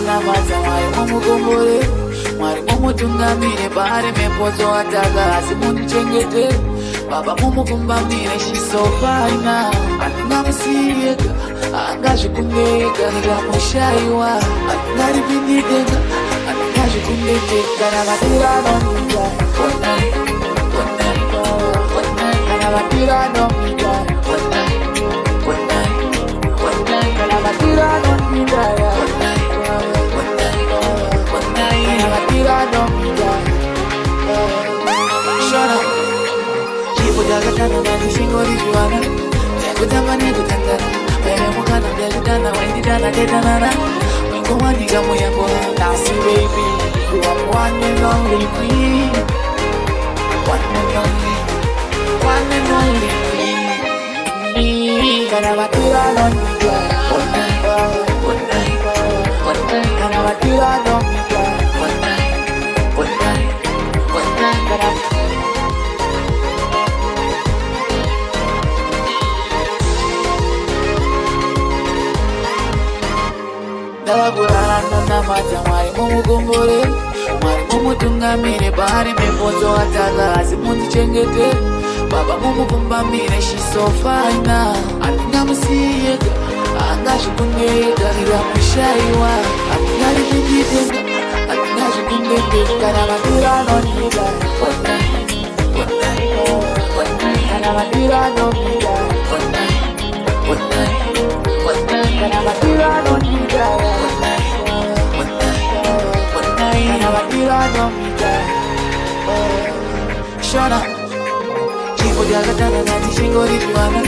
namata mwari mumukombore, mwari mumutungamire pari mepoto ataka asi mundichengete. Baba mumukumbamire, she's so fine now. Andingamusiyeka, angazvikumbeka, ndikamushaiwa, andingaripindikeka, andingazvikundeteka. Navatura anomita, navatura anomita, navatura anomita, navatura anomita. Shut up. Kudakatana basi singoli juana, kutamba ni kutandana, wewe mukana ndakutana, waindidana ketanana, wiko wandika moyango nasi baby, you are one and only queen, one and only queen. Kana batira nonita, one night, kana batira nonita, one night, kana. Ndavakurana namata mwari mumukombore, mwari mumutungamire pari mepoto ataka asi mundichengete. Baba mumukumbamire, she's so fine now. Andingamusiyeka, angazvikundeka, ndikamushaiwa, andingaripindikeka, andingazvikundeteka. Navatura anomita, kana vatura anomita, kana vatura anomita. Shut up. Chipo jakatana nati shingoli juana,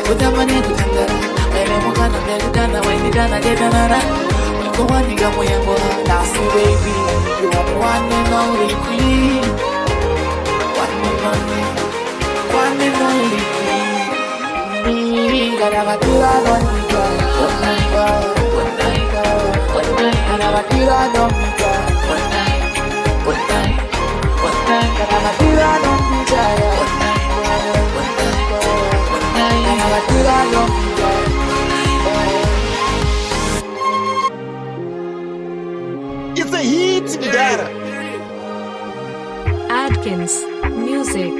kutamba ni kutandana, wewe mukana ndakutana, waindidana ketanana, wiko wandika moyango nasi baby, you are one and only queen, one and only queen. Kana vatura anomita, kana vatura anomita, kana vatura anomita, kana vatura anomita. It's a hit, Dara. Adkins Music.